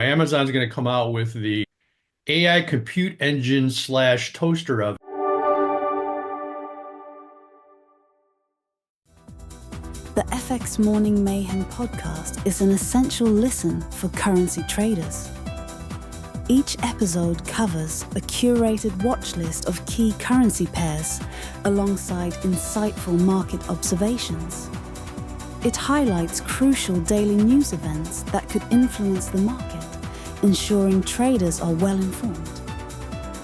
Amazon's going to come out with the AI compute engine slash toaster oven. The FX Morning Mayhem podcast is an essential listen for currency traders. Each episode covers a curated watch list of key currency pairs alongside insightful market observations. It highlights crucial daily news events that could influence the market, ensuring traders are well informed.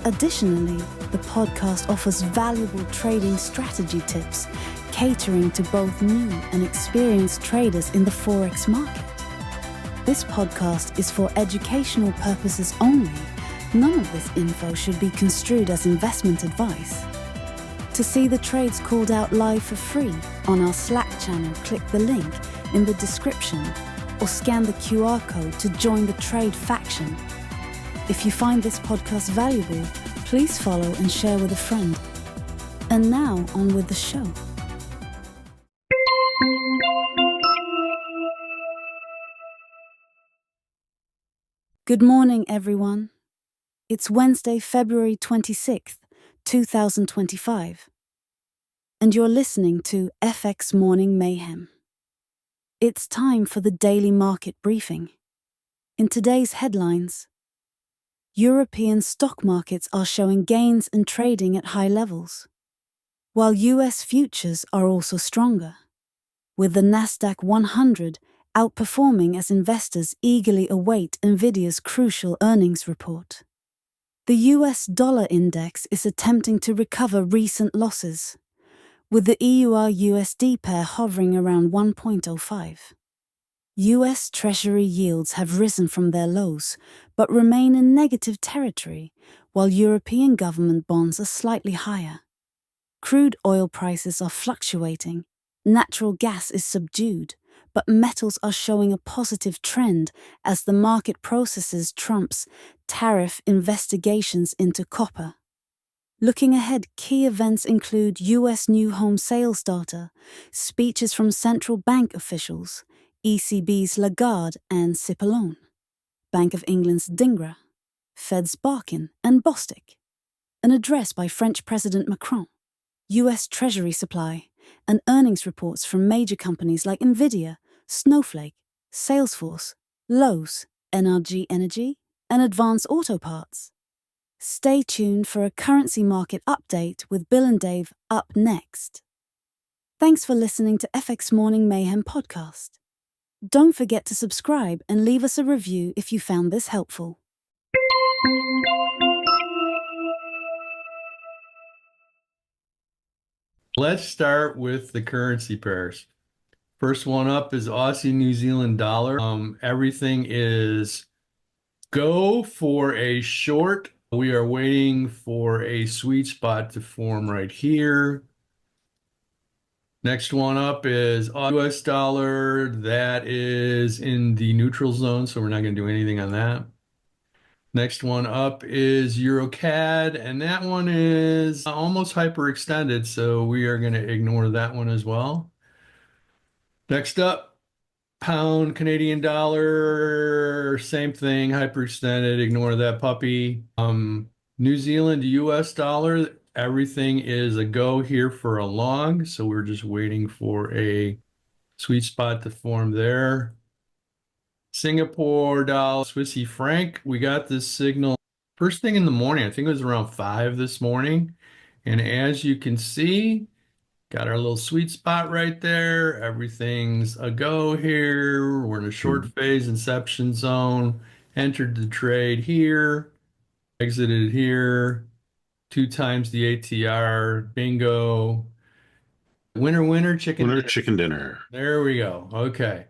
Additionally, the podcast offers valuable trading strategy tips catering to both new and experienced traders in the Forex market. This podcast is for educational purposes only. None of this info should be construed as investment advice. To see the trades called out live for free on our Slack channel, click the link in the description or scan the QR code to join the trade faction. If you find this podcast valuable, please follow and share with a friend. And now, on with the show. Good morning, everyone. It's Wednesday, February 26th, 2025. And you're listening to FX Morning Mayhem. It's time for the daily market briefing. In today's headlines, European stock markets are showing gains and trading at high levels, while US futures are also stronger, with the Nasdaq 100 outperforming as investors eagerly await NVIDIA's crucial earnings report. The US dollar index is attempting to recover recent losses, with the EUR-USD pair hovering around 1.05. US Treasury yields have risen from their lows, but remain in negative territory, while European government bonds are slightly higher. Crude oil prices are fluctuating, natural gas is subdued, but metals are showing a positive trend as the market processes Trump's tariff investigations into copper. Looking ahead, key events include US new home sales data, speeches from central bank officials, ECB's Lagarde and Cipollone, Bank of England's Dingra, Fed's Barkin and Bostic, an address by French President Macron, US Treasury supply, and earnings reports from major companies like NVIDIA, Snowflake, Salesforce, Lowe's, NRG Energy, and Advance Auto Parts. Stay tuned for a currency market update with Bill and Dave up next. Thanks for listening to FX Morning Mayhem podcast. Don't forget to subscribe and leave us a review if you found this helpful. Let's start with the currency pairs. First one up is Aussie New Zealand dollar. Everything is go for a short. We are waiting for a sweet spot to form right here. Next one up is US dollar. That is in the neutral zone, so we're not going to do anything on that. Next one up is Euro CAD, and that one is almost hyperextended, so we are going to ignore that one as well. Next up, pound Canadian dollar, same thing, hyperextended, ignore that puppy. New Zealand US dollar, everything is a go here for a long, so we're just waiting for a sweet spot to form there. Singapore dollar, Swissy franc, we got this signal first thing in the morning. I think it was around 5 this morning. And as you can see, got our little sweet spot right there. Everything's a go here. We're in a short phase inception zone. Entered the trade here, exited here, 2 times the ATR. Bingo. Winner, winner, chicken Winner dinner. chicken dinner. There we go. Okay.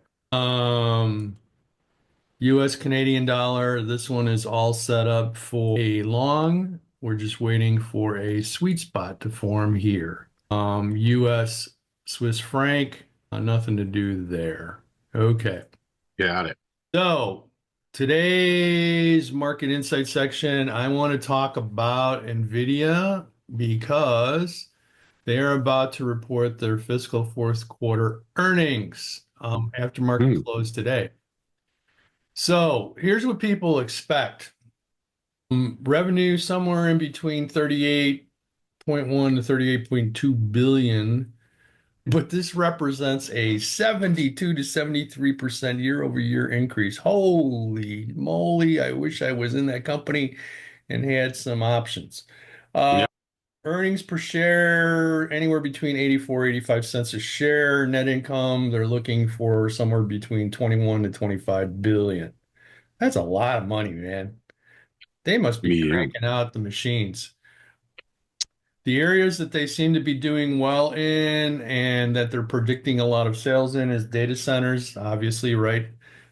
US Canadian dollar. This one is all set up for a long. We're just waiting for a sweet spot to form here. US Swiss franc, nothing to do there. Okay. Got it. So today's market insight section, I want to talk about NVIDIA because they are about to report their fiscal fourth quarter earnings after market close today. So here's what people expect. Revenue somewhere in between 38.1 to 38.2 billion, but this represents a 72 to 73% year over year increase. Holy moly, I wish I was in that company and had some options. Yeah. Earnings per share anywhere between 84, 85 cents a share. Net income, they're looking for somewhere between 21 to 25 billion. That's a lot of money, man. They must be Yeah. cranking out the machines. The areas that they seem to be doing well in and that they're predicting a lot of sales in is data centers, obviously, right?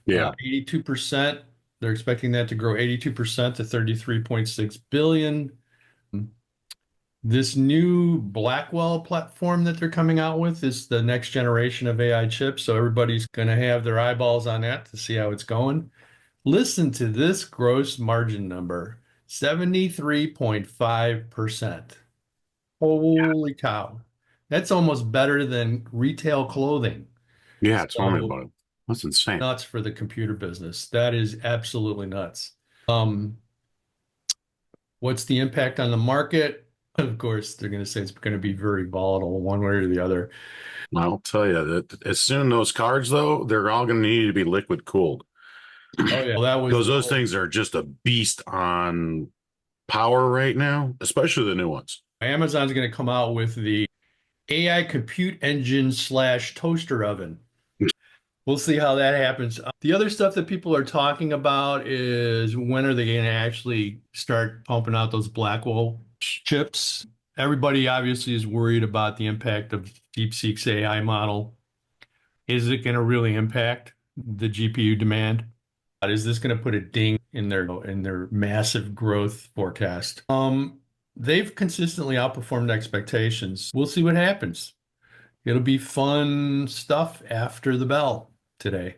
Yeah. 82%. They're expecting that to grow 82% to 33.6 billion. This new Blackwell platform that they're coming out with is the next generation of AI chips. So everybody's going to have their eyeballs on that to see how it's going. Listen to this gross margin number, 73.5%. Holy cow. That's almost better than retail clothing. Yeah. Tell me So about it. That's insane. nuts for the computer business. That is absolutely nuts. Um, what's the impact on the market? Of course, they're going to say it's going to be very volatile one way or the other. I'll tell you that as soon those cards, though, they're all going to need to be liquid cooled Oh yeah, well, that was because the those whole. things are just a beast on power right now, especially the new ones. Amazon's going to come out with the AI compute engine slash toaster oven. We'll see how that happens. The other stuff that people are talking about is when are they going to actually start pumping out those Blackwell chips? Everybody obviously is worried about the impact of DeepSeek's AI model. Is it going to really impact the GPU demand? Is this going to put a ding in their massive growth forecast? They've consistently outperformed expectations. We'll see what happens. It'll be fun stuff after the bell today.